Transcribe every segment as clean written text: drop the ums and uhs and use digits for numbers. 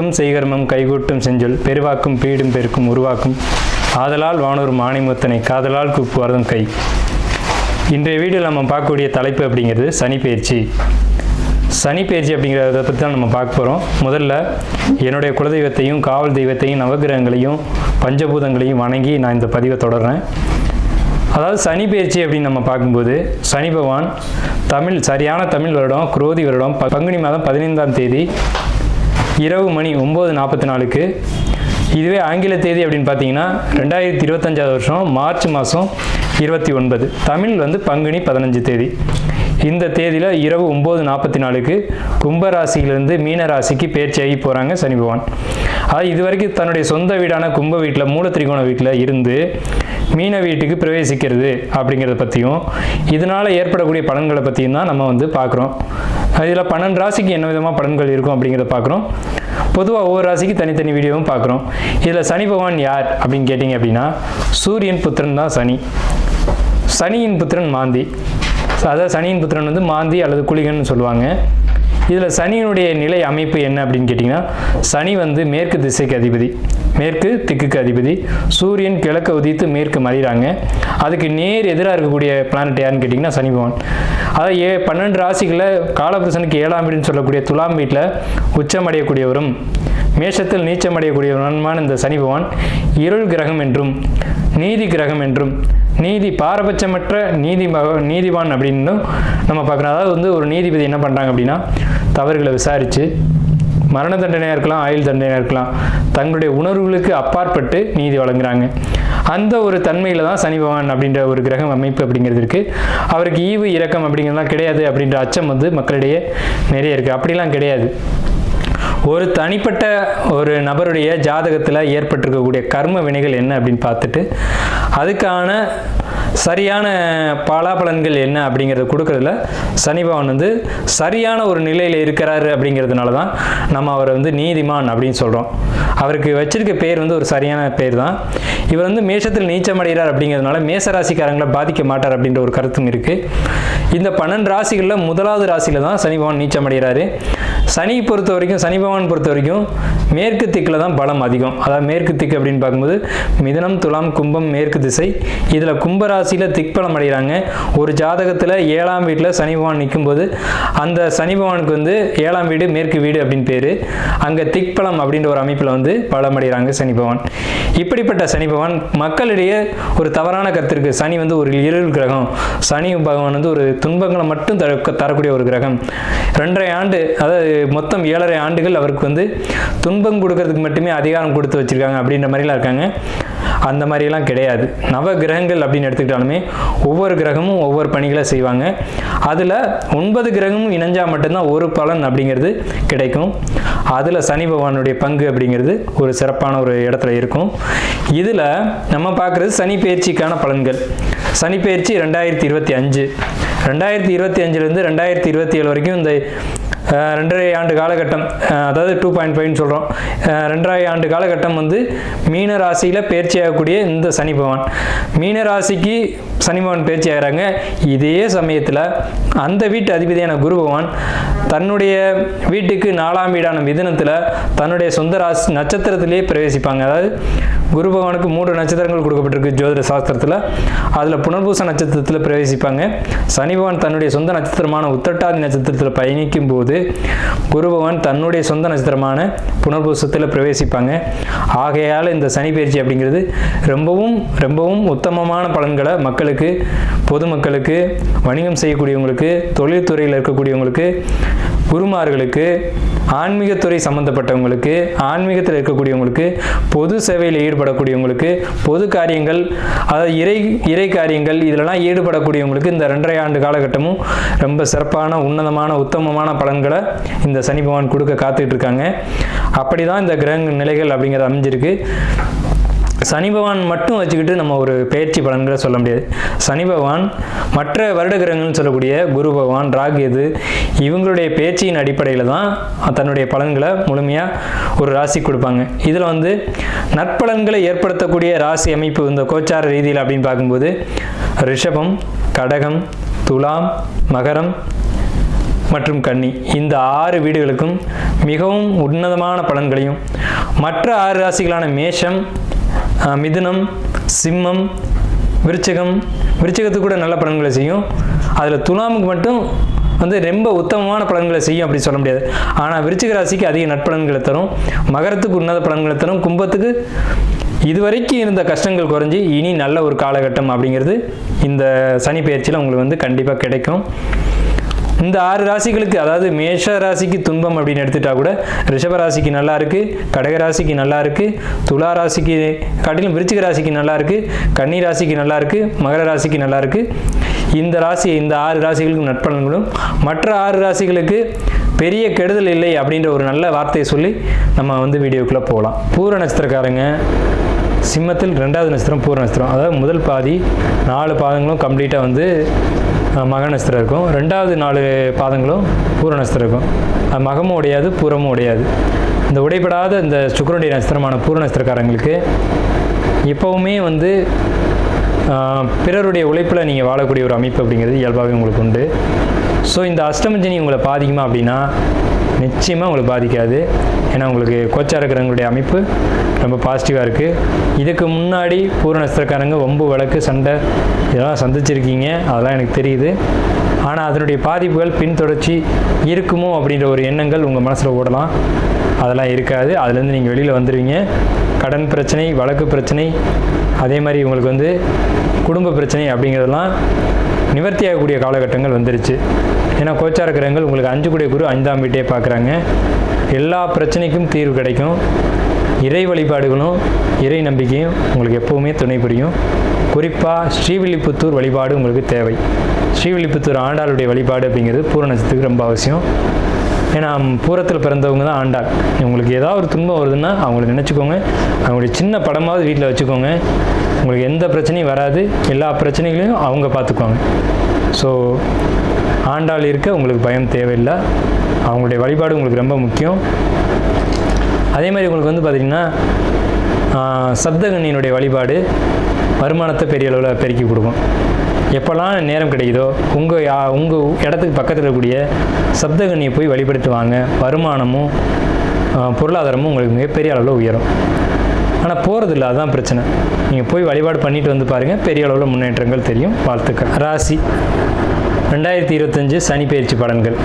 செய்யும் செய்கர்மம் கைகூட்டும் செஞ்சொல் பெருவாக்கும் பீடும் பெருக்கும் உருவாக்கும் ஆதலால் வானூர் மாணிமுத்தனை காதலால் கூப்புவார்தம் கை. இன்றைய வீடியோவில் நம்ம பார்க்கக்கூடிய தலைப்பு அப்படிங்கிறது சனிப்பெயர்ச்சி. சனிப்பெயர்ச்சி அப்படிங்கிறத பற்றி தான் நம்ம பார்க்க போகிறோம். முதல்ல என்னுடைய குலதெய்வத்தையும் காவல் தெய்வத்தையும் நவகிரகங்களையும் பஞ்சபூதங்களையும் வணங்கி நான் இந்த பதிவை தொடர்றேன். அதாவது சனிப்பெயர்ச்சி அப்படின்னு நம்ம பார்க்கும்போது சனி பகவான் சரியான தமிழ் வருடம் குரோதி வருடம் பங்குனி மாதம் 15ஆம் தேதி இரவு மணி 9:44க்கு, இதுவே ஆங்கில தேதி அப்படின்னு பார்த்தீங்கன்னா 2025 வருஷம் மார்ச் மாதம் 29, தமிழ் பங்குனி 15 தேதி. இந்த தேதியில் இரவு 9:44க்கு கும்பராசியிலிருந்து மீன ராசிக்கு பெயர்ச்சியாகி போகிறாங்க சனி பகவான். அதாவது இதுவரைக்கும் தன்னுடைய சொந்த வீடான கும்ப வீட்டில் மூலத்திரிகோண வீட்டில் இருந்து மீன வீட்டுக்கு பிரவேசிக்கிறது அப்படிங்கிறத பற்றியும் இதனால் ஏற்படக்கூடிய பலன்களை பற்றியும் தான் நம்ம பார்க்குறோம். இதில் 12 ராசிக்கு என்ன விதமாக பலன்கள் இருக்கும் அப்படிங்கிறத பார்க்குறோம். பொதுவாக ஒவ்வொரு ராசிக்கு தனித்தனி வீடியோவும் பார்க்குறோம். இதில் சனி பகவான் யார் அப்படின்னு கேட்டிங்க அப்படின்னா சூரியன் புத்திரன் தான் சனி. சனியின் புத்திரன் மாந்தி. அதாவது சனியின் புத்திரன் மாந்தி அல்லது குளிகன்னு சொல்லுவாங்க. இதில் சனியினுடைய நிலை அமைப்பு என்ன அப்படின்னு கேட்டிங்கன்னா சனி மேற்கு திசைக்கு அதிபதி, மேற்கு திக்குக்கு அதிபதி. சூரியன் கிழக்க உதித்து மேற்கு மறைகிறாங்க. அதுக்கு நேர் எதிராக இருக்கக்கூடிய பிளானட் யாருன்னு கேட்டிங்கன்னா சனி பகவான். அதாவது 12 ராசிகளில் காலபுருஷனுக்கு 7ஆம் வீடுன்னு சொல்லக்கூடிய துலாம் வீட்டில் உச்சமடையக்கூடியவரும் மேஷத்தில் நீச்சமடையக்கூடியவருமான இந்த சனி பகவான் இருள் கிரகம் என்றும் நீதி கிரகம் என்றும் நீதி பாரபட்சமற்ற நீதிவான் அப்படின்னு நம்ம பார்க்குறோம். அதாவது ஒரு நீதிபதி என்ன பண்ணுறாங்க அப்படின்னா தவறுகளை விசாரித்து மரண தண்டனையாக இருக்கலாம், ஆயுள் தண்டனையாக இருக்கலாம், தங்களுடைய உணர்வுகளுக்கு அப்பாற்பட்டு நீதி வழங்குறாங்க. அந்த ஒரு தன்மையில் தான் சனி பகவான் அப்படின்ற ஒரு கிரகம் அமைப்பு அப்படிங்கிறது இருக்குது. அவருக்கு ஈவு இரக்கம் அப்படிங்கிறதுலாம் கிடையாது அப்படின்ற அச்சம் மக்களிடையே நிறைய இருக்குது. அப்படிலாம் கிடையாது. ஒரு தனிப்பட்ட ஒரு நபருடைய ஜாதகத்தில் ஏற்பட்டிருக்கக்கூடிய கர்ம வினைகள் என்ன அப்படின்னு பார்த்துட்டு அதுக்கான சரியான பலாபலன்கள் என்ன அப்படிங்கிறத கொடுக்கறதுல சனி பகவான் சரியான ஒரு நிலையில் இருக்கிறாரு அப்படிங்கிறதுனால தான் நம்ம அவரை நீதிமான் அப்படின்னு சொல்கிறோம். அவருக்கு வச்சிருக்க பேர் ஒரு சரியான பேர் தான். இவர் மேஷத்தில் நீச்சமடைகிறார் அப்படிங்கிறதுனால மேசராசிக்காரங்களை பாதிக்க மாட்டார் அப்படின்ற ஒரு கருத்தும் இருக்குது. இந்த 12 ராசிகளில் முதலாவது ராசியில் தான் சனி பகவான் நீச்சமடைகிறாரு. சனி பகவான் பொறுத்த வரைக்கும் மேற்கு திக்கில் தான் பலம் அதிகம். அதாவது மேற்கு திக்கு அப்படின்னு பார்க்கும்போது மிதுனம், துலாம், கும்பம் மேற்கு திசை. இதில் கும்பராசியில் திக்பலம் அடைகிறாங்க. ஒரு ஜாதகத்தில் 7ஆம் வீட்டில் சனி பகவான் நிற்கும்போது அந்த சனி பகவானுக்கு 7ஆம் வீடு மேற்கு வீடு அப்படின்னு பேர். அங்கே திக்பலம் அப்படின்ற ஒரு அமைப்பில் பலம் அடைகிறாங்க சனி பகவான். இப்படிப்பட்ட சனி பகவான் மக்களிடையே ஒரு தவறான கருத்து இருக்கு. சனி ஒரு இருள் கிரகம், சனி பகவான் ஒரு துன்பங்களை மட்டும் தரக்கூடிய ஒரு கிரகம். 2.5 ஆண்டு, அதாவது மொத்தம் 7.5 ஆண்டுகள் அவருக்கு துன்பம் கொடுக்கறதுக்கு மட்டுமே அதிகாரம் கொடுத்து வச்சிருக்காங்க அப்படின்ற மாதிரிலாம் இருக்காங்க. அந்த மாதிரிலாம் கிடையாது. நவ கிரகங்கள் அப்படின்னு எடுத்துக்கிட்டாலுமே ஒவ்வொரு கிரகமும் ஒவ்வொரு பணிகளை செய்வாங்க. அதில் 9 கிரகமும் இணைஞ்சால் மட்டும்தான் ஒரு பலன் அப்படிங்கிறது கிடைக்கும். அதில் சனி பகவானுடைய பங்கு அப்படிங்கிறது ஒரு சிறப்பான ஒரு இடத்துல இருக்கும். இதில் நம்ம பார்க்குறது சனி பெயர்ச்சிக்கான பலன்கள். சனி பெயர்ச்சி 2025, 2025லேருந்து 2027 வரைக்கும் இந்த 2.5 ஆண்டு காலகட்டம், அதாவது 2.5ன்னு சொல்கிறோம். 2.5 ஆண்டு காலகட்டம் மீன ராசியில் பயிற்சி ஆகக்கூடிய இந்த சனி பகவான் மீன ராசிக்கு சனி பகவான் பயிற்சி ஆகிறாங்க. இதே சமயத்தில் அந்த வீட்டு அதிபதியான குரு பகவான் தன்னுடைய வீட்டுக்கு 4ஆம் வீடான மிதுனத்தில் தன்னுடைய சொந்த ராசி நட்சத்திரத்திலே பிரவேசிப்பாங்க. அதாவது குரு பகவானுக்கு 3 நட்சத்திரங்கள் கொடுக்கப்பட்டிருக்கு ஜோதிட சாஸ்திரத்தில். அதில் புனர்பூச நட்சத்திரத்தில் பிரவேசிப்பாங்க. சனி பகவான் தன்னுடைய சொந்த நட்சத்திரமான உத்திரட்டாதி நட்சத்திரத்தில் பயணிக்கும் போது குரு பகவான் தன்னுடைய சொந்த நட்சத்திரமான புனர்பூசத்தில் பிரவேசிப்பாங்க. ஆகையால் இந்த சனி பெயர்ச்சி அப்படிங்கிறது ரொம்பவும் ரொம்பவும் உத்தமமான பலன்களை மக்களுக்கு, பொதுமக்களுக்கு, வணிகம் செய்யக்கூடியவங்களுக்கு, தொழில்துறையில் இருக்கக்கூடியவங்களுக்கு, குருமார்களுக்கு, ஆன்மீகத்துறை சம்பந்தப்பட்டவங்களுக்கு, ஆன்மீகத்தில் இருக்கக்கூடியவங்களுக்கு, பொது சேவையில் ஈடுபடக்கூடியவங்களுக்கு, பொது காரியங்கள், அதாவது இறை காரியங்கள் இதிலெல்லாம் ஈடுபடக்கூடியவங்களுக்கு இந்த 2.5 ஆண்டு காலகட்டமும் ரொம்ப சிறப்பான உன்னதமான உத்தமமான பலன்களை இந்த சனி பகவான் கொடுக்க காத்துட்டு இருக்காங்க. அப்படி தான் இந்த கிரக நிலைகள் அப்படிங்கிறது அமைஞ்சிருக்கு. சனி பகவான் மட்டும் வச்சுக்கிட்டு நம்ம ஒரு பயிற்சி பலன்களை சொல்ல முடியாது. சனி பகவான் மற்ற வருட கிரகங்கள்னு சொல்லக்கூடிய குரு பகவான், ராகு, இவங்களுடைய பேச்சின் அடிப்படையில் தான் தன்னுடைய பலன்களை முழுமையாக ஒரு ராசி கொடுப்பாங்க. இதில் நற்பலன்களை ஏற்படுத்தக்கூடிய ராசி அமைப்பு இந்த கோச்சார ரீதியில் அப்படின்னு பார்க்கும்போது ரிஷபம், கடகம், துலாம், மகரம், மற்றும் கன்னி இந்த 6 வீடுகளுக்கும் மிகவும் உன்னதமான பலன்களையும், மற்ற 6 ராசிகளான மேஷம், மிதுனம், சிம்மம், விருச்சிகத்துக்கு கூட நல்ல பலன்களை செய்யும். அதில் துலாமுக்கு மட்டும் ரொம்ப உத்தமமான பலன்களை செய்யும் அப்படி சொல்ல முடியாது. ஆனால் விருச்சிக ராசிக்கு அதிக நட்பலன்களை தரும், மகரத்துக்கு உன்னத பலன்களை தரும், கும்பத்துக்கு இதுவரைக்கும் இருந்த கஷ்டங்கள் குறைஞ்சி இனி நல்ல ஒரு காலகட்டம் அப்படிங்கிறது இந்த சனி பெயர்ச்சியில் உங்களுக்கு கண்டிப்பாக கிடைக்கும். இந்த 6 ராசிகளுக்கு, அதாவது மேஷ ராசிக்கு துன்பம் அப்படின்னு எடுத்துட்டா கூட ரிஷப ராசிக்கு நல்லா இருக்கு, கடக ராசிக்கு நல்லா இருக்கு, துலா ராசிக்கு காட்டிலும் விருச்சிக ராசிக்கு நல்லா இருக்கு, கன்னி ராசிக்கு நல்லா இருக்கு, மகர ராசிக்கு நல்லா இருக்கு. இந்த 6 ராசிகளுக்கும் நட்பலன்களும், மற்ற 6 ராசிகளுக்கு பெரிய கெடுதல் இல்லை அப்படின்ற ஒரு நல்ல வார்த்தையை சொல்லி நம்ம வீடியோக்குள்ளே போகலாம். பூர நட்சத்திரக்காரங்க சிம்மத்தில் 2வது நட்சத்திரம் பூர நட்சத்திரம், அதாவது முதல் பாதி 4 பாதங்களும் கம்ப்ளீட்டாக மக நட்சத்திரம் இருக்கும், 2வது 4 பாதங்களும் பூர நட்சத்திரம் இருக்கும். அது மகமும் உடையாது, பூரமும் உடையாது. இந்த உடைப்படாத இந்த சுக்கிரனுடைய நட்சத்திரமான பூர நட்சத்திரக்காரங்களுக்கு எப்போவுமே பிறருடைய உழைப்பில் நீங்கள் வாழக்கூடிய ஒரு அமைப்பு அப்படிங்கிறது இயல்பாகவே உங்களுக்கு உண்டு. ஸோ இந்த அஷ்டம சனி உங்களை பாதிக்குமா அப்படின்னா நிச்சயமாக உங்களுக்கு பாதிக்காது. ஏன்னா உங்களுக்கு கோச்சார கிரகங்களுடைய அமைப்பு ரொம்ப பாசிட்டிவாக இருக்குது. இதுக்கு முன்னாடி பூர நட்சத்திரக்காரங்க வம்பு, வழக்கு, சண்டை இதெல்லாம் சந்திச்சிருக்கீங்க, அதெல்லாம் எனக்கு தெரியுது. ஆனால் அதனுடைய பாதிப்புகள் பின்தொடர்ச்சி இருக்குமோ அப்படின்ற ஒரு எண்ணங்கள் உங்கள் மனசில் ஓடலாம். அதெல்லாம் இருக்காது. அதுலேருந்து நீங்கள் வெளியில் வந்துடுவீங்க. கடன் பிரச்சனை, வழக்கு பிரச்சனை, அதே மாதிரி உங்களுக்கு குடும்ப பிரச்சனை அப்படிங்கிறதெல்லாம் நிவர்த்தி ஆகக்கூடிய காலகட்டங்கள் வந்துருச்சு. ஏன்னா கோச்சார கிரகங்கள் உங்களுக்கு 5 கூடிய குரு 5ஆம் வீட்டையே பார்க்குறாங்க. எல்லா பிரச்சனைக்கும் தீர்வு கிடைக்கும். இறை வழிபாடுகளும் இறை நம்பிக்கையும் உங்களுக்கு எப்போவுமே துணை புரியும். குறிப்பாக ஸ்ரீவில்லிபுத்தூர் வழிபாடு உங்களுக்கு தேவை. ஸ்ரீவில்லிபுத்தூர் ஆண்டாளுடைய வழிபாடு அப்படிங்கிறது பூர நட்சத்திரத்துக்கு ரொம்ப அவசியம். ஏன்னா பூரத்தில் பிறந்தவங்க தான் ஆண்டாள். உங்களுக்கு ஏதாவது ஒரு துன்பம் வருதுன்னா அவங்கள நினச்சிக்கோங்க, அவங்களுடைய சின்ன படமாவது வீட்டில் வச்சுக்கோங்க. உங்களுக்கு எந்த பிரச்சனையும் வராது, எல்லா பிரச்சனைகளையும் அவங்க பார்த்துக்குவாங்க. ஸோ ஆண்டாள் இருக்க உங்களுக்கு பயம் தேவையில்லை. அவங்களுடைய வழிபாடு உங்களுக்கு ரொம்ப முக்கியம். அதே மாதிரி உங்களுக்கு பார்த்திங்கன்னா சப்தகன்னியினுடைய வழிபாடு வருமானத்தை பெரிய அளவில் பெருக்கி கொடுக்கும். எப்போல்லாம் நேரம் கிடைக்குதோ உங்கள் இடத்துக்கு பக்கத்தில் இருக்கக்கூடிய சப்தகன்னியை போய் வழிபடுத்து வாங்க. வருமானமும் பொருளாதாரமும் உங்களுக்கு மிகப்பெரிய அளவில் உயரும். ஆனால் போகிறதில்ல, அதுதான் பிரச்சனை. நீங்கள் போய் வழிபாடு பண்ணிட்டு பாருங்கள், பெரிய அளவில் முன்னேற்றங்கள் தெரியும். வாழ்த்துக்கள். ராசி 2025 சனி பெயர்ச்சி பலன்கள்.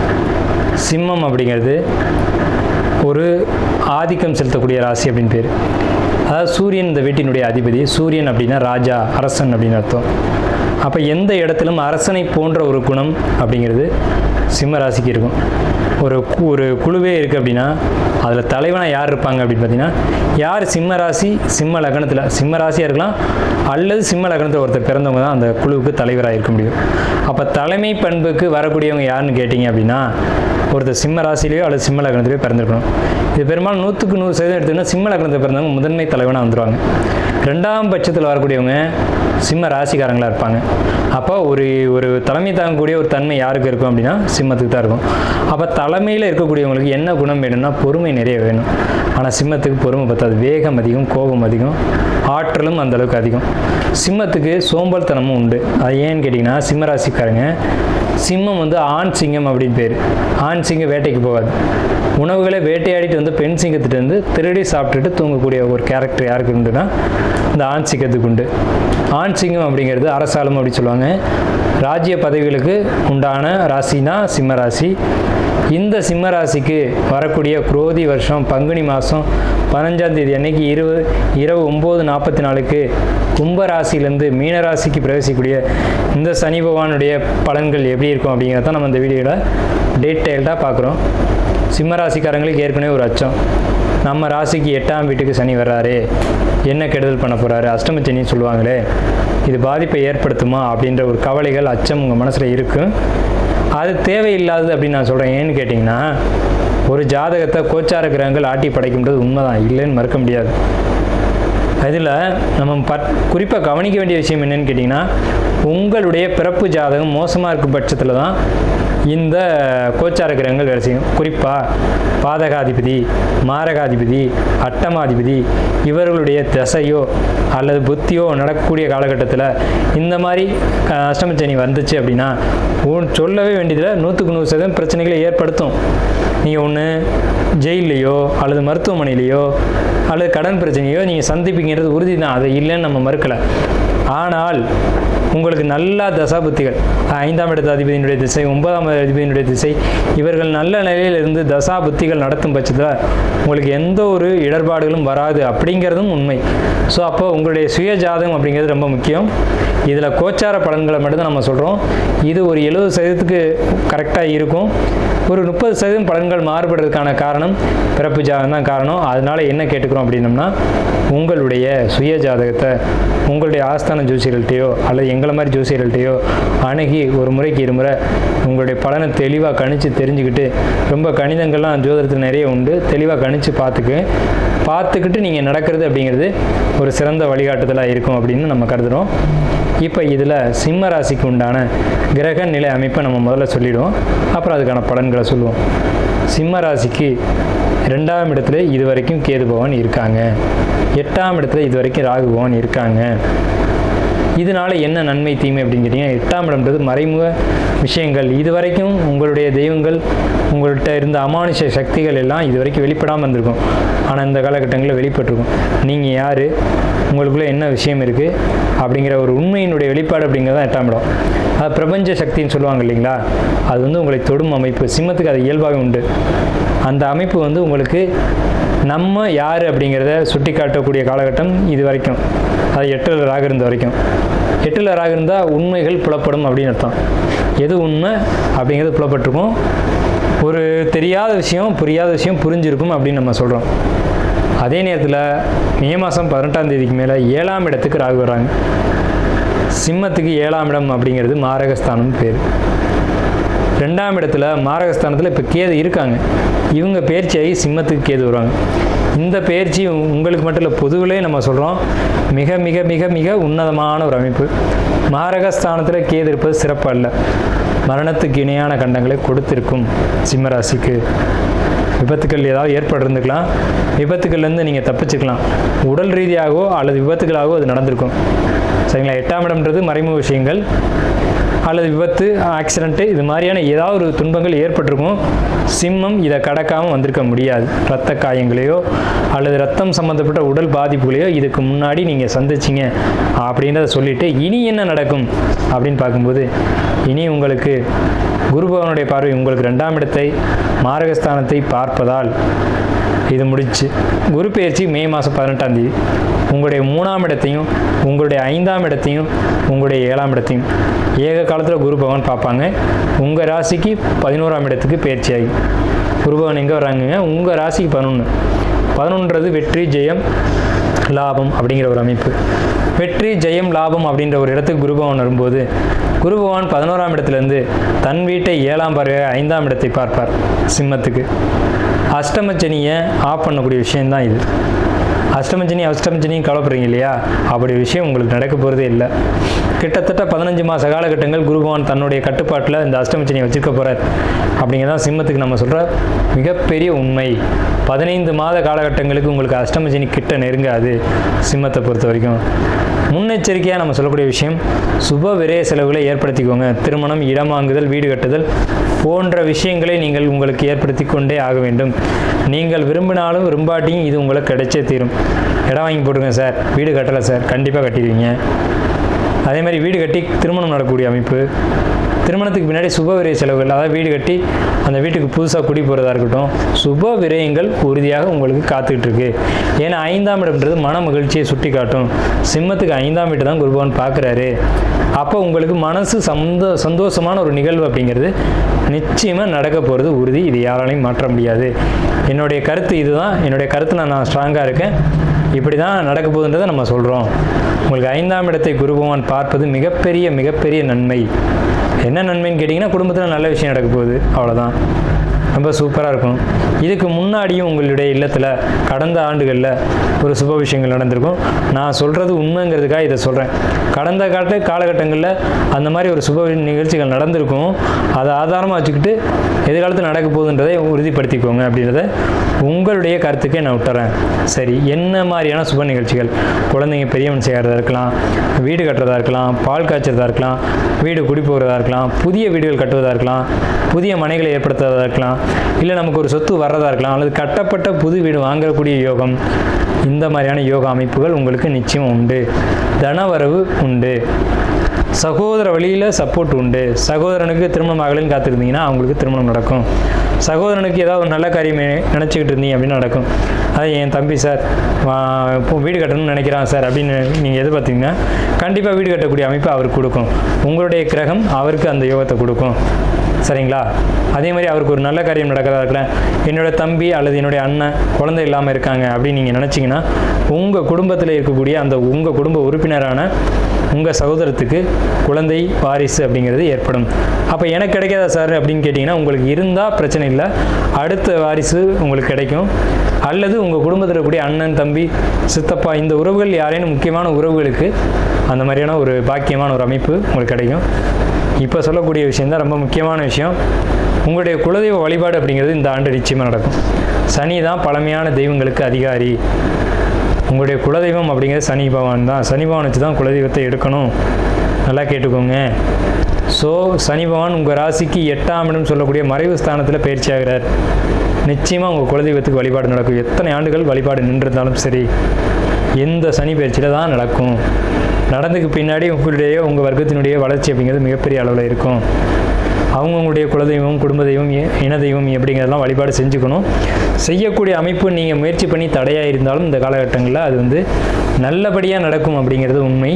சிம்மம் அப்படிங்கிறது ஒரு ஆதிக்கம் செலுத்தக்கூடிய ராசி அப்படின்னு பேர். அதாவது சூரியன் இந்த வீட்டினுடைய அதிபதி. சூரியன் அப்படின்னா ராஜா, அரசன் அப்படின்னு அர்த்தம். அப்போ எந்த இடத்திலும் அரசனை போன்ற ஒரு குணம் அப்படிங்கிறது சிம்ம ராசிக்கு இருக்கும். ஒரு குழுவே இருக்குது அப்படின்னா அதில் தலைவனாக யார் இருப்பாங்க அப்படின்னு பார்த்தீங்கன்னா, யார் சிம்ம ராசி, சிம்ம லக்னத்தில், சிம்ம ராசியாக இருக்கலாம் அல்லது சிம்ம லக்னத்தில் ஒருத்தர் பிறந்தவங்க தான் அந்த குழுவுக்கு தலைவராக இருக்க முடியும். அப்போ தலைமை பண்புக்கு வரக்கூடியவங்க யாருன்னு கேட்டிங்க அப்படின்னா, ஒருத்தர் சிம்ம ராசிலேயோ அல்லது சிம்ம லக்னத்திலேயோ பிறந்திருக்கணும். இது பெரும்பாலும் 100க்கு 100% எடுத்துக்கிட்டா சிம்ம லக்னத்தில் பிறந்தவங்க முதன்மை தலைவனாக வந்துடுவாங்க. 2ஆம் பட்சத்தில் வரக்கூடியவங்க சிம்ம ராசிக்காரங்களாக இருப்பாங்க. அப்போ ஒரு தலைமை தாங்கக்கூடிய ஒரு தன்மை யாருக்கு இருக்கும் அப்படின்னா சிம்மத்துக்கு தான் இருக்கும். அப்போ தலைமையில் இருக்கக்கூடியவங்களுக்கு என்ன குணம் வேணும்னா பொறுமை நிறைய வேணும். ஆனால் சிம்மத்துக்கு பொறுமை பத்தாது. வேகம் அதிகம், கோபம் அதிகம், ஆற்றலும் அந்தளவுக்கு அதிகம். சிம்மத்துக்கு சோம்பல் தனமும் உண்டு. அது ஏன்னு கேட்டிங்கன்னா, சிம்ம ராசிக்காரங்க சிம்மம் ஆண் சிங்கம் அப்படின்னு பேர். ஆண் சிங்கம் வேட்டைக்கு போகாது. உணவுகளை வேட்டையாடிட்டு பெண் சிங்கத்திட்டு திருடி சாப்பிட்டுட்டு தூங்கக்கூடிய ஒரு கேரக்டர் யாருக்கு உண்டுன்னா இந்த ஆண் சிங்கத்துக்கு உண்டு. ஆண் சிங்கம் அப்படிங்கிறது அரசாலும் அப்படி சொல்லுவாங்க. ராஜ்ய பதவிகளுக்கு உண்டான ராசினா சிம்ம ராசி. இந்த சிம்ம ராசிக்கு வரக்கூடிய குரோதி வருஷம் பங்குனி மாதம் 15ஆம் தேதி அன்னைக்கு இரவு 9:44 கும்பராசிலேருந்து மீனராசிக்கு பிரவேசிக்கக்கூடிய இந்த சனி பகவானுடைய பலன்கள் எப்படி இருக்கும் அப்படிங்கிறத நம்ம இந்த வீடியோவில் டீட்டெயில்டாக பார்க்குறோம். சிம்ம ராசிக்காரங்களுக்கு ஏற்கனவே ஒரு அச்சம், நம்ம ராசிக்கு 8ஆம் வீட்டுக்கு சனி வர்றாரு, என்ன கெடுதல் பண்ண போகிறாரு, அஷ்டம சனின்னு சொல்லுவாங்களே, இது பாதிப்பை ஏற்படுத்துமா அப்படின்ற ஒரு கவலைகள், அச்சம் உங்கள் மனசில் இருக்கும். அது தேவையில்லாதது அப்படின்னு நான் சொல்கிறேன். ஏன்னு கேட்டிங்கன்னா, ஒரு ஜாதகத்தை கோச்சார கிரகங்கள் ஆட்டி படைக்கின்றது உண்மைதான், இல்லைன்னு மறுக்க முடியாது. இதில் நம்ம குறிப்பாக கவனிக்க வேண்டிய விஷயம் என்னன்னு கேட்டிங்கன்னா, உங்களுடைய பிறப்பு ஜாதகம் மோசமாக இருக்கும் பட்சத்தில் தான் இந்த கோச்சார கிரகங்கள் வேலை செய்யும். குறிப்பாக பாதகாதிபதி, மாரகாதிபதி, அட்டமாதிபதி இவர்களுடைய திசையோ அல்லது புத்தியோ நடக்கக்கூடிய காலகட்டத்தில் இந்த மாதிரி அஷ்டமச்சனி வந்துச்சு அப்படின்னா சொல்லவே வேண்டியதில் 100% பிரச்சனைகளை ஏற்படுத்தும். நீங்கள் ஒன்று ஜெயிலையோ அல்லது மருத்துவமனையிலையோ அல்லது கடன் பிரச்சனையோ நீங்கள் சந்திப்பீங்கிறது உறுதி தான், அதை இல்லைன்னு நம்ம மறுக்கலை. ஆனால் உங்களுக்கு நல்ல தசாபுத்திகள், 5ஆம் இடத்து அதிபதியினுடைய திசை, 9ஆம் அதிபதியினுடைய திசை, இவர்கள் நல்ல நிலையில் இருந்து தசா புத்திகள் நடத்தும் பட்சத்தில் உங்களுக்கு எந்த ஒரு இடர்பாடுகளும் வராது அப்படிங்கிறதும் உண்மை. ஸோ அப்போ உங்களுடைய சுய ஜாதகம் அப்படிங்கிறது ரொம்ப முக்கியம். இதில் கோச்சார பலன்களை மட்டும்தான் நம்ம சொல்கிறோம். இது ஒரு 70% கரெக்டாக இருக்கும். ஒரு 30% பலன்கள் மாறுபடுறதுக்கான காரணம் பிறப்பு ஜாதகம் தான் காரணம். அதனால் என்ன கேட்டுக்கிறோம் அப்படின்னம்னா, உங்களுடைய சுய ஜாதகத்தை உங்களுடைய ஆஸ்தான ஜோசியர்கள்ட்டையோ அல்லது எங்களை மாதிரி ஜோசியர்கள்ட்டையோ அணுகி ஒரு முறைக்கு இருமுறை உங்களுடைய பலனை தெளிவாக கணித்து தெரிஞ்சுக்கிட்டு, ரொம்ப கணிதங்கள்லாம் ஜோதிடத்தில் நிறைய உண்டு, தெளிவாக கணித்து பார்த்துக்கிட்டு நீங்கள் நடக்கிறது அப்படிங்கிறது ஒரு சிறந்த வழிகாட்டுதலாக இருக்கும் அப்படின்னு நம்ம கருதுகிறோம். இப்போ இதில் சிம்ம ராசிக்கு உண்டான கிரக நிலை அமைப்பை நம்ம முதல்ல சொல்லிவிடுவோம், அப்புறம் அதுக்கான பலன்களை சொல்லுவோம். சிம்ம ராசிக்கு 2ஆம் இடத்துல இது வரைக்கும் கேது பகவான் இருக்காங்க, 8ஆம் இடத்துல இது வரைக்கும் ராகு பகவான் இருக்காங்க. இதனால் என்ன நன்மை தீமை அப்படின்னு கேட்டிங்கன்னா, 8ஆம் இடம்ன்றது மறைமுக விஷயங்கள். இது வரைக்கும் உங்களுடைய தெய்வங்கள் உங்கள்கிட்ட இருந்த அமானுஷ சக்திகள் எல்லாம் இது வரைக்கும் வெளிப்படாமல் இருந்திருக்கும். ஆனால் இந்த காலகட்டங்களில் வெளிப்பட்டிருக்கும். நீங்கள் யார், உங்களுக்குள்ளே என்ன விஷயம் இருக்குது அப்படிங்கிற ஒரு உண்மையினுடைய வெளிப்பாடு அப்படிங்கிறது தான் 8ஆம் இடம். அது பிரபஞ்ச சக்தின்னு சொல்லுவாங்க இல்லைங்களா, அது உங்களை தொடும் அமைப்பு. சிம்மத்துக்கு அது இயல்பாகவே உண்டு. அந்த அமைப்பு உங்களுக்கு நம்ம யார் அப்படிங்கிறத சுட்டி காட்டக்கூடிய காலகட்டம் இது வரைக்கும். அது 8ல் ராகு இருந்த வரைக்கும். 8ல் ராகு இருந்தால் உண்மைகள் புலப்படும் அப்படின்னு அர்த்தம். எது உண்மை அப்படிங்கிறது புலப்பட்டிருக்கும். ஒரு தெரியாத விஷயம், புரியாத விஷயம் புரிஞ்சிருக்கும் அப்படின்னு நம்ம சொல்கிறோம். அதே நேரத்தில் மே மாதம் 18ஆம் தேதிக்கு மேலே 7ஆம் இடத்துக்கு ராகு வர்றாங்க. சிம்மத்துக்கு 7ஆம் இடம் அப்படிங்கிறது மாரகஸ்தானம் பேர். 2ஆம் இடத்துல மாரகஸ்தானத்தில் இப்போ கேது இருக்காங்க. இவங்க பயிற்சியாகி சிம்மத்துக்கு கேது வருவாங்க. இந்த பயிற்சி உங்களுக்கு மட்டும் இல்லை, பொதுவிலே நம்ம சொல்கிறோம், மிக மிக மிக மிக உன்னதமான ஒரு அமைப்பு. மாரகஸ்தானத்தில் கேது இருப்பது சிறப்பு அல்ல, மரணத்துக்கு இணையான கண்டங்களை கொடுத்திருக்கும். சிம்மராசிக்கு விபத்துக்கள் ஏதாவது ஏற்பட்டிருந்துக்கலாம், விபத்துக்கள்லேருந்து நீங்கள் தப்பிச்சுக்கலாம். உடல் ரீதியாகவோ அல்லது விபத்துக்களாகவோ அது நடந்திருக்கும். சரிங்களா? 8ஆம் இடம்ன்றது மறைமுக விஷயங்கள் அல்லது விபத்து, ஆக்சிடென்ட்டு, இது மாதிரியான ஏதாவது ஒரு துன்பங்கள் ஏற்பட்டிருக்கும். சிம்மம் இதை கடக்காமல் வந்திருக்க முடியாது. இரத்த காயங்களையோ அல்லது ரத்தம் சம்மந்தப்பட்ட உடல் பாதிப்புகளையோ இதுக்கு முன்னாடி நீங்கள் சந்திச்சிங்க அப்படின்றத சொல்லிவிட்டு, இனி என்ன நடக்கும் அப்படின்னு பார்க்கும்போது, இனி உங்களுக்கு குரு பகவானுடைய பார்வை உங்களுக்கு 2ஆம் இடத்தை மாரகஸ்தானத்தை பார்ப்பதால் இது முடிச்சு. குரு பெயர்ச்சி மே மாதம் 18ஆம் தேதி. உங்களுடைய 3ஆம் இடத்தையும் உங்களுடைய 5ஆம் இடத்தையும் உங்களுடைய 7ஆம் இடத்தையும் ஏக காலத்தில் குரு பகவான் பார்ப்பாங்க. உங்கள் ராசிக்கு 11ஆம் இடத்துக்கு பெயர்ச்சியாகி குரு பகவான் எங்கே வர்றாங்க? உங்கள் ராசிக்கு 11ன்றது வெற்றி, ஜெயம், லாபம் அப்படிங்கிற ஒரு அமைப்பு. வெற்றி, ஜெயம், லாபம் அப்படின்ற ஒரு இடத்துக்கு குரு பகவான் வரும்போது, குரு பகவான் 11ஆம் இடத்துலேருந்து தன் வீட்டை 7ஆம் பார்வையாக 5ஆம் இடத்தை பார்ப்பார். சிம்மத்துக்கு அஷ்டமச்சனியை ஆஃப் பண்ணக்கூடிய விஷயந்தான் இது. அஷ்டமச்சனியும் கவலைப்படுறீங்க இல்லையா? அப்படி விஷயம் உங்களுக்கு நடக்க போகிறதே இல்லை. கிட்டத்தட்ட 15 மாத காலகட்டங்கள் குரு பகவான் தன்னுடைய கட்டுப்பாட்டில் இந்த அஷ்டமச்சனியை வச்சுருக்க போகிறார். அப்படிங்கிறதான் சிம்மத்துக்கு நம்ம சொல்கிற மிகப்பெரிய உண்மை. 15 மாத காலகட்டங்களுக்கு உங்களுக்கு அஷ்டமச்சனி கிட்ட நெருங்காது. சிம்மத்தை பொறுத்த வரைக்கும் முன்னெச்சரிக்கையாக நம்ம சொல்லக்கூடிய விஷயம், சுப விரய செலவுகளை ஏற்படுத்திக்கோங்க. திருமணம், இடம் வாங்குதல், வீடு கட்டுதல் போன்ற விஷயங்களை நீங்கள் உங்களுக்கு ஏற்படுத்தி கொண்டே ஆக வேண்டும். நீங்கள் விரும்பினாலும் விரும்பாட்டியும் இது உங்களுக்கு கிடைச்சே தீரும். இடம் வாங்கி போட்டுருங்க சார், வீடு கட்டலை சார், கண்டிப்பாக கட்டிடுவீங்க. அதே மாதிரி வீடு கட்டி திருமணம் நடக்கக்கூடிய அமைப்பு, திருமணத்துக்கு பின்னாடி சுப விரய செலவுகள், அதாவது வீடு கட்டி அந்த வீட்டுக்கு புதுசாக குடி போகிறதா இருக்கட்டும், சுப விரயங்கள் உறுதியாக உங்களுக்கு காத்துக்கிட்டு இருக்கு. ஏன்னா 5ஆம் இடம்ன்றது மன மகிழ்ச்சியை சுட்டி காட்டும். சிம்மத்துக்கு 5ஆம் வீட்டை தான் குரு பகவான் பார்க்குறாரு. அப்போ உங்களுக்கு மனசு சந்தோஷமான ஒரு நிகழ்வு அப்படிங்கிறது நிச்சயமாக நடக்க போகிறது உறுதி. இது யாராலையும் மாற்ற முடியாது. என்னுடைய கருத்து இதுதான். என்னுடைய கருத்தில் நான் ஸ்ட்ராங்காக இருக்கேன். இப்படி தான் நடக்க போகுதுன்றதை நம்ம சொல்கிறோம். உங்களுக்கு 5ஆம் இடத்தை குரு பகவான் பார்ப்பது மிகப்பெரிய மிகப்பெரிய நன்மை. என்ன நன்மைன்னு கேட்டிங்கன்னா, குடும்பத்தில் நல்ல விஷயம் நடக்க போகுது, அவ்வளோதான். ரொம்ப சூப்பராக இருக்கும். இதுக்கு முன்னாடியும் உங்களுடைய இல்லத்தில் கடந்த ஆண்டுகளில் ஒரு சுப விஷயங்கள் நடந்திருக்கும். நான் சொல்கிறது உண்மைங்கிறதுக்காக இதை சொல்கிறேன். கடந்த காலகட்டங்களில் அந்த மாதிரி ஒரு சுப நிகழ்ச்சிகள் நடந்திருக்கும். அதை ஆதாரமாக வச்சுக்கிட்டு எதிர்காலத்தில் நடக்க போகுதுன்றதை உறுதிப்படுத்திக்கோங்க அப்படின்றத உங்களுடைய கருத்துக்கே நான் விட்டுறேன். சரி, என்ன மாதிரியான சுப நிகழ்ச்சிகள்? குழந்தைங்க பெரியவன் செய்கிறதா இருக்கலாம், வீடு கட்டுறதா இருக்கலாம், பால் காய்ச்சறதா இருக்கலாம், வீடு குடி போகிறதா இருக்கலாம், புதிய வீடுகள் கட்டுவதாக இருக்கலாம், புதிய மனைகளை ஏற்படுத்துவதாக இருக்கலாம், இல்லை நமக்கு ஒரு சொத்து வர்றதா இருக்கலாம், அல்லது கட்டப்பட்ட புது வீடு வாங்கக்கூடிய யோகம். இந்த மாதிரியான யோகா அமைப்புகள் உங்களுக்கு நிச்சயம் உண்டு. தனவரவு உண்டு. சகோதர வழியில் சப்போர்ட் உண்டு. சகோதரனுக்கு திருமணம் ஆகலைன்னு காத்திருந்தீங்கன்னா அவங்களுக்கு திருமணம் நடக்கும். சகோதரனுக்கு ஏதாவது ஒரு நல்ல காரியம் நினச்சிக்கிட்டு இருந்தீங்க அப்படின்னு நடக்கும். அது என் தம்பி சார் இப்போ வீடு கட்டணும்னு நினைக்கிறான் சார் அப்படின்னு நீங்கள் எதிர்பார்த்தீங்கன்னா கண்டிப்பாக வீடு கட்டக்கூடிய அமைப்பு அவருக்கு கொடுக்கும். உங்களுடைய கிரகம் அவருக்கு அந்த யோகத்தை கொடுக்கும். சரிங்களா? அதே மாதிரி அவருக்கு ஒரு நல்ல காரியம் நடக்கிறதா இருக்கலாம். என்னோடய தம்பி அல்லது என்னுடைய அண்ணன் குழந்தை இல்லாமல் இருக்காங்க அப்படின்னு நீங்கள் நினச்சிங்கன்னா உங்கள் குடும்பத்தில் இருக்கக்கூடிய அந்த உங்கள் குடும்ப உறுப்பினரான உங்கள் சகோதரத்துக்கு குழந்தை வாரிசு அப்படிங்கிறது ஏற்படும். அப்போ எனக்கு கிடைக்காதா சார் அப்படின்னு கேட்டிங்கன்னா உங்களுக்கு இருந்தால் பிரச்சனை இல்லை, அடுத்த வாரிசு உங்களுக்கு கிடைக்கும். அல்லது உங்கள் குடும்பத்தில் இருக்கக்கூடிய அண்ணன், தம்பி, சித்தப்பா இந்த உறவுகள் யாரேனும் முக்கியமான உறவுகளுக்கு அந்த மாதிரியான ஒரு பாக்கியமான ஒரு அமைப்பு உங்களுக்கு கிடைக்கும். இப்போ சொல்லக்கூடிய விஷயந்தான் ரொம்ப முக்கியமான விஷயம். உங்களுடைய குலதெய்வ வழிபாடு அப்படிங்கிறது இந்த ஆண்டு நிச்சயமாக நடக்கும். சனி தான் பழமையான தெய்வங்களுக்கு அதிகாரி. உங்களுடைய குலதெய்வம் அப்படிங்கிறது சனி பகவான் தான். சனி பகவான் வச்சு தான் குலதெய்வத்தை எடுக்கணும். நல்லா கேட்டுக்கோங்க. ஸோ சனி பகவான் உங்கள் ராசிக்கு 8ஆம் இடம் சொல்லக்கூடிய மறைவு ஸ்தானத்தில் பயிற்சி ஆகிறார். நிச்சயமாக உங்கள் குலதெய்வத்துக்கு வழிபாடு நடக்கும். எத்தனை ஆண்டுகள் வழிபாடு நின்றிருந்தாலும் சரி, எந்த சனி பயிற்சியில் தான் நடக்கும். நடந்துக்கு பின்னாடி உங்கள் வர்க்கத்தினுடைய வளர்ச்சி அப்படிங்கிறது மிகப்பெரிய அளவில் இருக்கும். அவங்கவுங்களுடைய குலதெய்வம், குடும்ப தெய்வம், இன தெய்வம் எப்படிங்கிறதெல்லாம் வழிபாடு செஞ்சுக்கணும். செய்யக்கூடிய அமைப்பு நீங்கள் முயற்சி பண்ணி தடையாக இருந்தாலும் இந்த காலகட்டங்களில் அது நல்லபடியாக நடக்கும் அப்படிங்கிறது உண்மை.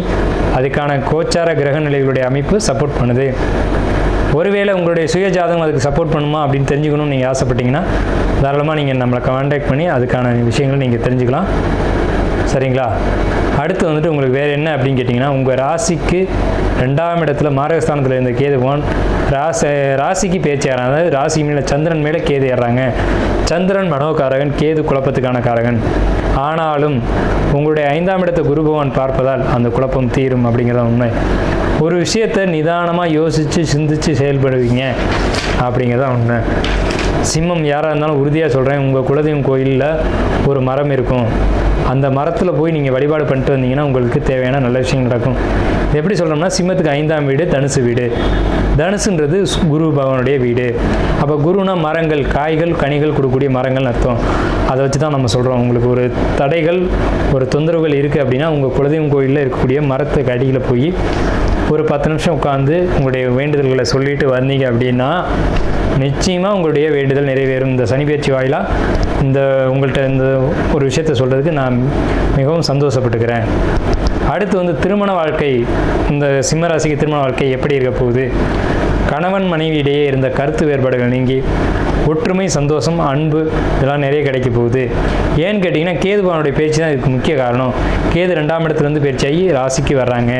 அதுக்கான கோச்சார கிரக நிலைகளுடைய அமைப்பு சப்போர்ட் பண்ணுது. ஒருவேளை உங்களுடைய சுய ஜாதகம் அதுக்கு சப்போர்ட் பண்ணுமா அப்படின்னு தெரிஞ்சுக்கணும்னு நீங்கள் ஆசைப்பட்டீங்கன்னா தாராளமாக நீங்கள் நம்மளை கான்டாக்ட் பண்ணி அதுக்கான விஷயங்களை நீங்கள் தெரிஞ்சுக்கலாம். சரிங்களா? அடுத்து உங்களுக்கு வேறு என்ன அப்படின்னு கேட்டிங்கன்னா, உங்கள் ராசிக்கு 2ஆம் இடத்துல மாரகஸ்தானத்தில் இருந்த கேது பகவான் ராசிக்கு பேச்சு ஏறாங்க. அதாவது ராசி மேலே சந்திரன் மேலே கேது ஏறாங்க. சந்திரன் மனோகாரகன், கேது குழப்பத்துக்கான காரகன். ஆனாலும் உங்களுடைய 5ஆம் இடத்தை குரு பகவான் பார்ப்பதால் அந்த குழப்பம் தீரும் அப்படிங்கிறத உண்மை. ஒரு விஷயத்தை நிதானமாக யோசித்து சிந்தித்து செயல்படுவீங்க அப்படிங்கிறத உண்மை. சிம்மம் யாராக இருந்தாலும் உறுதியாக சொல்கிறேன், உங்கள் குலதெய்வம் கோயிலில் ஒரு மரம் இருக்கும். அந்த மரத்தில் போய் நீங்கள் வழிபாடு பண்ணிட்டு வந்தீங்கன்னா உங்களுக்கு தேவையான நல்ல விஷயம் நடக்கும். எப்படி சொல்கிறோம்னா, சிம்மத்துக்கு 5ஆம் வீடு தனுசு வீடு. தனுசுன்றது குரு பகவானுடைய வீடு. அப்போ குருனா மரங்கள், காய்கள், கனிகள் கொடுக்கக்கூடிய மரங்கள் அர்த்தம். அதை வச்சு தான் நம்ம சொல்கிறோம். உங்களுக்கு ஒரு தடைகள், ஒரு தொந்தரவுகள் இருக்குது அப்படின்னா உங்கள் குலதெய்வம் கோயிலில் இருக்கக்கூடிய மரத்துக்கு அடியில் போய் ஒரு 10 நிமிஷம் உட்காந்து உங்களுடைய வேண்டுதல்களை சொல்லிட்டு வந்தீங்க அப்படின்னா நிச்சயமாக உங்களுடைய வேண்டுதல் நிறைவேறும். இந்த சனி பயிற்சி வாயிலாக உங்கள்கிட்ட இந்த ஒரு விஷயத்தை சொல்கிறதுக்கு நான் மிகவும் சந்தோஷப்பட்டுக்கிறேன். அடுத்து திருமண வாழ்க்கை, இந்த சிம்மராசிக்கு திருமண வாழ்க்கை எப்படி இருக்க போகுது? கணவன் மனைவியிடையே இருந்த கருத்து வேறுபாடுகள் நீங்கி ஒற்றுமை, சந்தோஷம், அன்பு இதெல்லாம் நிறைய கிடைக்க போகுது. ஏன்னு கேட்டிங்கன்னா கேது பகவானுடைய பேச்சு தான் இதுக்கு முக்கிய காரணம். கேது 2ஆம் இடத்துலேருந்து பேச்சாகி ராசிக்கு வர்றாங்க.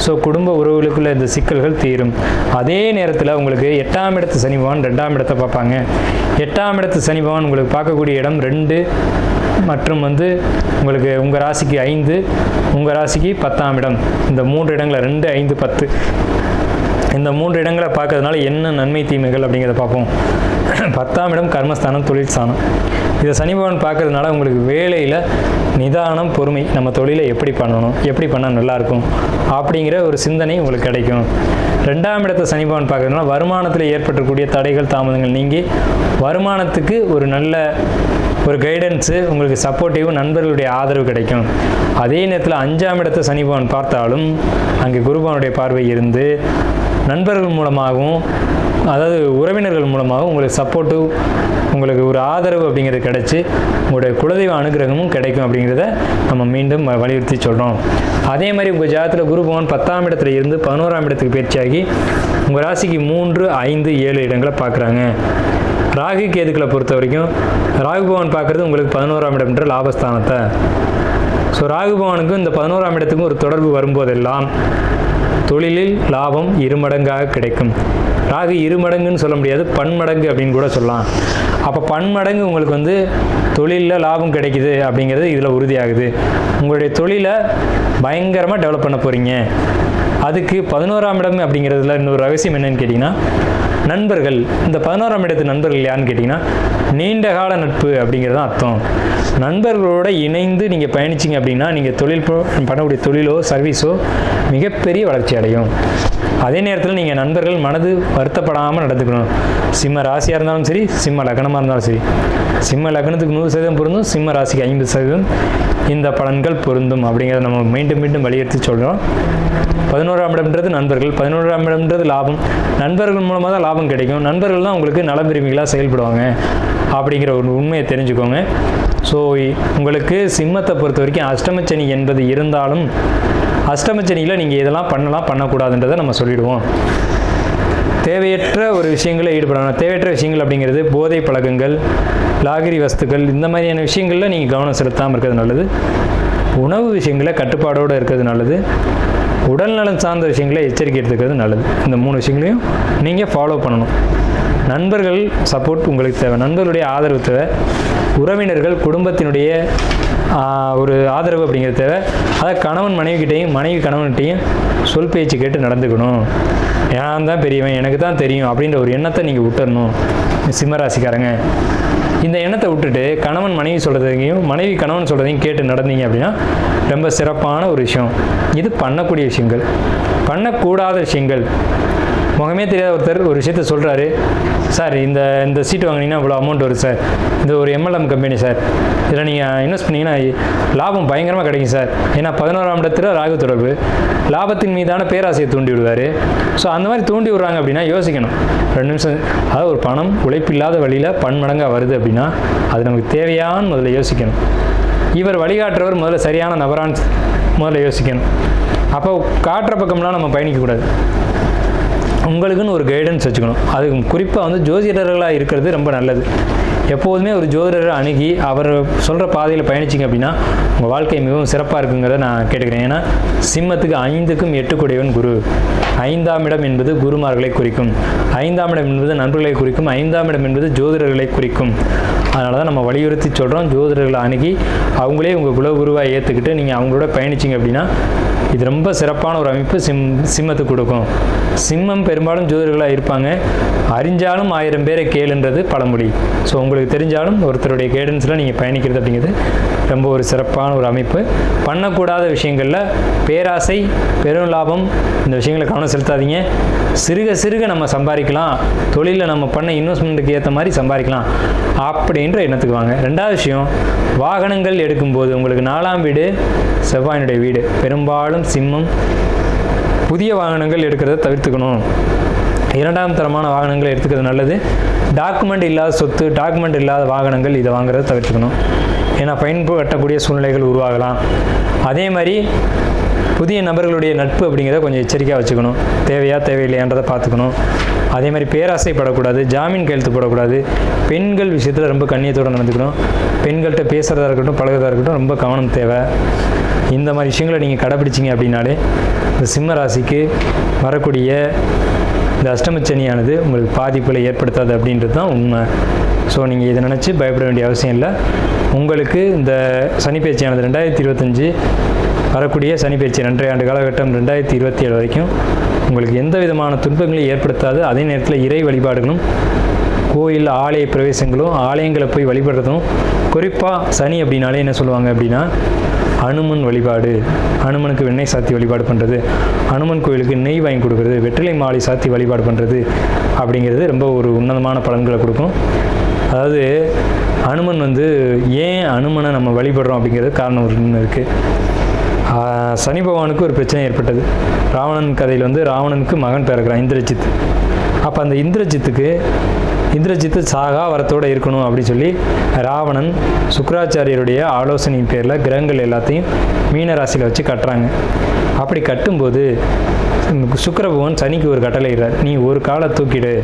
ஸோ குடும்ப உறவுகளுக்குள்ள இந்த சிக்கல்கள் தீரும். அதே நேரத்தில் உங்களுக்கு 8ஆம் இடத்து சனி பகவான் 2ஆம் இடத்தை பார்ப்பாங்க. 8ஆம் இடத்து சனி பகவான் உங்களுக்கு பார்க்கக்கூடிய இடம் 2 மற்றும் உங்களுக்கு உங்கள் ராசிக்கு 5, உங்கள் ராசிக்கு 10ஆம் இடம். இந்த 3 இடங்களை 2, 5, 10 இந்த 3 இடங்களை பார்க்கறதுனால என்ன நன்மை தீமைகள் அப்படிங்கிறத பார்ப்போம். 10ஆம் இடம் கர்மஸ்தானம், தொழில் ஸ்தானம். இதை சனி பகவான் பார்க்கறதுனால உங்களுக்கு வேலையில் நிதானம், பொறுமை, நம்ம தொழிலை எப்படி பண்ணணும், எப்படி பண்ணால் நல்லாயிருக்கும் அப்படிங்கிற ஒரு சிந்தனை உங்களுக்கு கிடைக்கும். 2ஆம் இடத்தை சனி பகவான் பார்க்கறதுனால வருமானத்தில் ஏற்பட்டக்கூடிய தடைகள், தாமதங்கள் நீங்கி வருமானத்துக்கு ஒரு நல்ல ஒரு கைடன்ஸு, உங்களுக்கு சப்போர்ட்டிவ் நண்பர்களுடைய ஆதரவு கிடைக்கும். அதே நேரத்தில் 5ஆம் இடத்தை சனி பகவான் பார்த்தாலும் அங்கே குரு பகவானுடைய பார்வை இருந்து நண்பர்கள் மூலமாகவும், அதாவது உறவினர்கள் மூலமாகவும் உங்களுக்கு சப்போர்ட்டிவ், உங்களுக்கு ஒரு ஆதரவு அப்படிங்கிறது கிடைச்சி உங்களுடைய குலதெய்வ அனுகிரகமும் கிடைக்கும் அப்படிங்கிறத நம்ம மீண்டும் வலியுறுத்தி சொல்கிறோம். அதே மாதிரி உங்கள் ஜாதகத்தில் குரு பகவான் 10ஆம் இடத்துல இருந்து 11ஆம் இடத்துக்கு பயிற்சியாகி உங்கள் ராசிக்கு 3, 5, 7 இடங்களை பார்க்குறாங்க. ராகு கேதுக்களை பொறுத்த வரைக்கும் ராகு பகவான் பார்க்குறது உங்களுக்கு 11ஆம் இடம்ன்ற லாபஸ்தானத்தை. ஸோ ராகு பகவானுக்கும் இந்த 11ஆம் இடத்துக்கும் ஒரு தொடர்பு வரும்போதெல்லாம் தொழிலில் லாபம் இருமடங்காக கிடைக்கும். ராகு இருமடங்குன்னு சொல்ல முடியாது, பன்மடங்கு அப்படின்னு கூட சொல்லலாம். அப்போ பன்மடங்கு உங்களுக்கு வந்து தொழிலில் லாபம் கிடைக்குது அப்படிங்கிறது இதில் உறுதியாகுது. உங்களுடைய தொழிலை பயங்கரமாக டெவலப் பண்ண போகிறீங்க. அதுக்கு 11ஆம் இடம் அப்படிங்கிறதுல இன்னொரு ரகசியம் என்னன்னு கேட்டிங்கன்னா, நண்பர்கள். இந்த 11ஆம் இடத்து நண்பர்கள் யாருன்னு கேட்டிங்கன்னா, நீண்ட கால நட்பு அப்படிங்கிறது தான் அர்த்தம். நண்பர்களோடு இணைந்து நீங்கள் பயணிச்சிங்க அப்படின்னா நீங்கள் பண்ணக்கூடிய தொழிலோ சர்வீஸோ மிகப்பெரிய வளர்ச்சி அடையும். அதே நேரத்தில் நீங்கள் நண்பர்கள் மனது வருத்தப்படாமல் நடந்துக்கணும். சிம்ம ராசியாக இருந்தாலும் சரி, சிம்ம லக்னமாக இருந்தாலும் சரி. சிம்ம லக்னத்துக்கு 100% பொருந்தும், சிம்ம ராசிக்கு 50% இந்த பலன்கள் பொருந்தும் அப்படிங்கிறத நம்ம மீண்டும் மீண்டும் வலியுறுத்தி சொல்கிறோம். 11ஆம் இடம்ன்றது நண்பர்கள், 11ஆம் இடம்ன்றது லாபம். நண்பர்கள் மூலமாக தான் லாபம் கிடைக்கும். நண்பர்கள் தான் உங்களுக்கு நலவிரும்பிகளாக செயல்படுவாங்க அப்படிங்கிற ஒரு உண்மையை தெரிஞ்சுக்கோங்க. ஸோ உங்களுக்கு சிம்மத்தை பொறுத்த வரைக்கும் அஷ்டமச்சனி என்பது இருந்தாலும் அஷ்டமச்சனியில் நீங்கள் இதெல்லாம் பண்ணக்கூடாதுன்றதை நம்ம சொல்லிடுவோம். தேவையற்ற ஒரு விஷயங்களில் ஈடுபடணும். தேவையற்ற விஷயங்கள் அப்படிங்கிறது போதை பழக்கங்கள், லாகிரி வஸ்துக்கள், இந்த மாதிரியான விஷயங்களில் நீங்கள் கவனம் செலுத்தாமல் இருக்கிறது நல்லது. உணவு விஷயங்களில் கட்டுப்பாடோடு இருக்கிறது நல்லது. உடல்நலம் சார்ந்த விஷயங்களை எச்சரிக்கை எடுத்துக்கிறது நல்லது. இந்த 3 விஷயங்களையும் நீங்கள் ஃபாலோ பண்ணணும். நண்பர்கள் சப்போர்ட் உங்களுக்கு தேவை, நண்பர்களுடைய ஆதரவு தேவை, உறவினர்கள் குடும்பத்தினுடைய ஒரு ஆதரவு அப்படிங்கிறது தேவை. அதை கணவன் மனைவிக்கிட்டையும் மனைவி கணவன்கிட்டையும் சொல் பேச்சு கேட்டு நடந்துக்கணும். நான் தான் பெரியவன், எனக்கு தான் தெரியும் அப்படின்ற ஒரு எண்ணத்தை நீங்கள் விட்டுறணும். சிம்மராசிக்காரங்க இந்த எண்ணத்தை விட்டுட்டு கணவன் மனைவி சொல்கிறதையும் மனைவி கணவன் சொல்கிறதையும் கேட்டு நடந்தீங்க அப்படின்னா ரொம்ப சிறப்பான ஒரு விஷயம். இது பண்ணக்கூடிய விஷயங்கள். பண்ணக்கூடாத விஷயங்கள், முகமே தெரியாத ஒருத்தர் ஒரு விஷயத்த சொல்கிறாரு, சார் இந்த சீட்டு வாங்கினீங்கன்னா இவ்வளோ அமௌண்ட் வரும் சார், இது ஒரு MLM கம்பெனி சார், இதில் நீங்கள் இன்வெஸ்ட் பண்ணிங்கன்னா லாபம் பயங்கரமாக கிடைக்கும் சார். ஏன்னா 11ஆம் இடத்துல ராகு தொடர்பு, லாபத்தின் மீதான பேராசையை தூண்டி விடுவார். ஸோ அந்த மாதிரி தூண்டி விடுறாங்க அப்படின்னா யோசிக்கணும் 2 நிமிஷம். அதாவது ஒரு பணம் உழைப்பில்லாத வழியில் பன்மடங்காக வருது அப்படின்னா அது நமக்கு தேவையான்னு முதல்ல யோசிக்கணும். இவர் வழிகாட்டுறவர் முதல்ல சரியான நபரான்னு முதல்ல யோசிக்கணும். அப்போ காட்டுற பக்கம்லாம் நம்ம பயணிக்கக்கூடாது. உங்களுக்குன்னு ஒரு கைடன்ஸ் வச்சுக்கணும். அது குறிப்பாக வந்து ஜோதிடர்களாக இருக்கிறது ரொம்ப நல்லது. எப்போதுமே ஒரு ஜோதிடரை அணுகி அவர் சொல்கிற பாதையில் பயணிச்சிங்க அப்படின்னா உங்கள் வாழ்க்கை மிகவும் சிறப்பாக இருக்குங்கிறத நான் கேட்டுக்கிறேன். ஏன்னா சிம்மத்துக்கு 5க்கும் 8 கூடியவன் குரு. 5ஆம் இடம் என்பது குருமார்களை குறிக்கும், 5ஆம் இடம் என்பது நண்பர்களை குறிக்கும், 5ஆம் இடம் என்பது ஜோதிடர்களை குறிக்கும். அதனால தான் நம்ம வலியுறுத்தி சொல்கிறோம், ஜோதிடர்களை அணுகி அவங்களே உங்கள் குலகுருவாக ஏற்றுக்கிட்டு நீங்கள் அவங்களோட பயணிச்சிங்க அப்படின்னா இது ரொம்ப சிறப்பான ஒரு அமைப்பு சிம்மத்துக்கு கொடுக்கும். சிம்மம் பெரும்பாலும் ஜோதிடர்களாக இருப்பாங்க. அறிஞ்சாலும் 1000 பேரை கேளுன்றது பழமொழி. ஸோ உங்களுக்கு தெரிஞ்சாலும் ஒருத்தருடைய கைடன்ஸில் நீங்கள் பயணிக்கிறது அப்படிங்கிறது ரொம்ப ஒரு சிறப்பான ஒரு அமைப்பு. பண்ணக்கூடாத விஷயங்களில் பேராசை, பெரும் லாபம், இந்த விஷயங்களை கவனம் செலுத்தாதீங்க. சிறுக நம்ம சம்பாதிக்கலாம், தொழிலில் நம்ம பண்ண இன்வெஸ்ட்மெண்ட்டுக்கு ஏற்ற மாதிரி சம்பாதிக்கலாம் அப்படின்ற எண்ணத்துக்கு வாங்க. 2வது விஷயம், வாகனங்கள் எடுக்கும்போது உங்களுக்கு 4ஆம் வீடு செவ்வாயினுடைய வீடு. பெரும்பாலும் சிம்மம் புதிய வாகனங்கள் எடுக்கிறத தவிர்த்துக்கணும். 2ஆம் தரமான வாகனங்கள் எடுத்துக்கிறது நல்லது. டாக்குமெண்ட் இல்லாத சொத்து, டாக்குமெண்ட் இல்லாத வாகனங்கள் இதை வாங்குறத தவிர்த்துக்கணும். ஏன்னா ஃபைன் கட்டக்கூடிய சூழ்நிலைகள் உருவாகலாம். அதே மாதிரி புதிய நபர்களுடைய நட்பு அப்படிங்கிறத கொஞ்சம் எச்சரிக்கையாக வச்சுக்கணும். தேவையில்லையான்றதை பார்த்துக்கணும். அதே மாதிரி பேராசைப்படக்கூடாது, ஜாமீன் கையெழுத்து போடக்கூடாது. பெண்கள் விஷயத்தில் ரொம்ப கண்ணியத்தோடு நடந்துக்கணும். பெண்கள்கிட்ட பேசுகிறதா இருக்கட்டும், பழகிறதா இருக்கட்டும் ரொம்ப கவனம் தேவை. இந்த மாதிரி விஷயங்களை நீங்கள் கடைப்பிடிச்சிங்க அப்படின்னாலே இந்த சிம்ம ராசிக்கு வரக்கூடிய இந்த அஷ்டமச்சனியானது உங்களுக்கு பாதிப்புகளை ஏற்படுத்தாது அப்படின்றது தான் உண்மை. ஸோ நீங்கள் இதை நினச்சி பயப்பட வேண்டிய அவசியம் இல்லை. உங்களுக்கு இந்த சனிப்பெயர்ச்சியானது 2025 வரக்கூடிய சனிப்பெயர்ச்சி 2.5 ஆண்டு காலகட்டம் 2027 வரைக்கும் உங்களுக்கு எந்த விதமான துன்பங்களையும் ஏற்படுத்தாது. அதே நேரத்தில் இறை வழிபாடுகளும், கோயில் ஆலய பிரவேசங்களும், ஆலயங்களை போய் வழிபடுறதும், குறிப்பாக சனி அப்படின்னாலே என்ன சொல்லுவாங்க அப்படின்னா அனுமன் வழிபாடு, அனுமனுக்கு வெண்ணெய் சாத்தி வழிபாடு பண்ணுறது, அனுமன் கோயிலுக்கு நெய் வாங்கி கொடுக்குறது, வெற்றிலை மாலை சாத்தி வழிபாடு பண்ணுறது அப்படிங்கிறது ரொம்ப ஒரு உன்னதமான பலன்களை கொடுக்கும். அதாவது அனுமன் வந்து ஏன் அனுமனை நம்ம வழிபடுறோம் அப்படிங்கிறது காரணம் ஒன்று இருக்குது. சனி பகவானுக்கு ஒரு பிரச்சனை ஏற்பட்டது. ராவணன் கதையில் வந்து ராவணனுக்கு மகன் பிறக்கிறான் இந்திரஜித். அப்போ அந்த இந்திரஜித்து சாகா வரத்தோடு இருக்கணும் அப்படின்னு சொல்லி ராவணன் சுக்கராச்சாரியருடைய ஆலோசனையின் பேரில் கிரகங்கள் எல்லாத்தையும் மீன ராசியில் வச்சு கட்டுறாங்க. அப்படி கட்டும்போது சுக்கிர பகவான் சனிக்கு ஒரு கட்டளை இடுறார், நீ ஒரு காலை தூக்கிடு,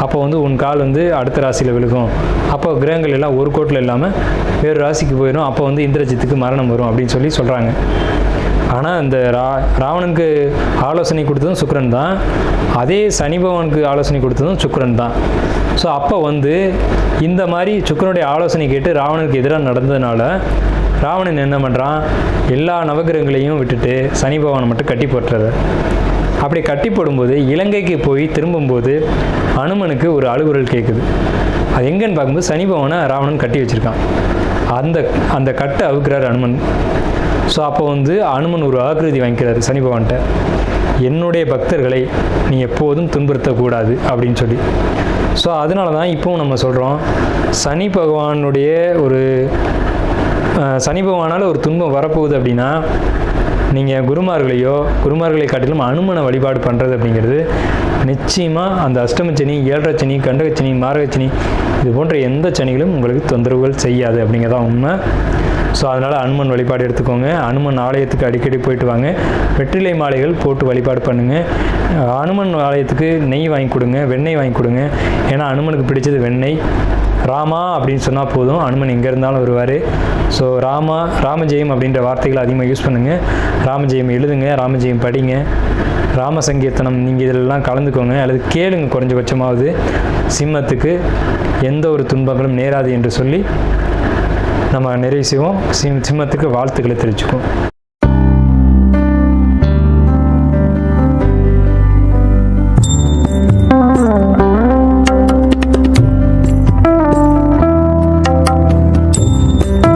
அப்போ வந்து உன் கால் வந்து அடுத்த ராசியில் விழுகும், அப்போ கிரகங்கள் எல்லாம் ஒரு கோட்டில் இல்லாமல் வேறு ராசிக்கு போயிடும், அப்போ வந்து இந்திரஜித்துக்கு மரணம் வரும் அப்படின்னு சொல்லி சொல்கிறாங்க. ஆனால் இந்த ராவணனுக்கு ஆலோசனை கொடுத்ததும் சுக்கிரன் தான், அதே சனி பகவானுக்கு ஆலோசனை கொடுத்ததும் சுக்கிரன் தான். ஸோ அப்போ வந்து இந்த மாதிரி சுக்கிரனுடைய ஆலோசனை கேட்டு ராவணனுக்கு எதிராக நடந்ததுனால ராவணன் என்ன பண்ணுறான், எல்லா நவகிரகங்களையும் விட்டுட்டு சனி பகவானை மட்டும் கட்டி போட்டுறது. அப்படி கட்டி போடும்போது இலங்கைக்கு போய் திரும்பும்போது அனுமனுக்கு ஒரு அழுகுரல் கேட்குது. அது எங்கன்னு பார்க்கும்போது சனி பகவானை ராவணன் கட்டி வச்சுருக்கான். அந்த கட்டை அவுக்கிறார் அனுமன். ஸோ அப்போ வந்து அனுமன் ஒரு ஆக்கிருதி வாங்கிக்கிறாரு சனி பகவான்கிட்ட, என்னுடைய பக்தர்களை நீ எப்போதும் துன்புறுத்தக்கூடாது அப்படின்னு சொல்லி. ஸோ அதனால தான் இப்போவும் நம்ம சொல்கிறோம், சனி பகவானால் ஒரு துன்பம் வரப்போகுது அப்படின்னா நீங்கள் குருமார்களை காட்டிலும் அனுமனை வழிபாடு பண்ணுறது அப்படிங்கிறது நிச்சயமாக அந்த அஷ்டமச்சனி, ஏழரை சனி, கண்டகச்சனி, மாரகச்சனி இது போன்ற எந்த சனிகளும் உங்களுக்கு தொந்தரவுகள் செய்யாது அப்படிங்கிறதான் உண்மை. ஸோ அதனால் அனுமன் வழிபாடு எடுத்துக்கோங்க. அனுமன் ஆலயத்துக்கு அடிக்கடி போயிட்டு வாங்க. வெற்றிலை மாலைகள் போட்டு வழிபாடு பண்ணுங்கள். அனுமன் ஆலயத்துக்கு நெய் வாங்கி கொடுங்க, வெண்ணெய் வாங்கி கொடுங்க. ஏன்னா அனுமனுக்கு பிடிச்சது வெண்ணெய். ராமா அப்படின்னு சொன்னால் போதும், அனுமன் எங்கே இருந்தாலும் வருவார். ஸோ ராமஜெயம் அப்படின்ற வார்த்தைகளை அதிகமாக யூஸ் பண்ணுங்கள். ராமஜெயம் எழுதுங்க, ராமஜெயம் படிங்க, ராம சங்கீர்த்தனம் நீங்கள் இதிலெல்லாம் கலந்துக்கோங்க அல்லது கேளுங்க. குறைஞ்சபட்சமாவது சிம்மத்துக்கு எந்த ஒரு துன்பங்களும் நேராது என்று சொல்லி நம்ம நிறைவு செய்வோம். சிம்மத்துக்கு வாழ்த்துக்களை தெரிவிச்சுக்குவோம்.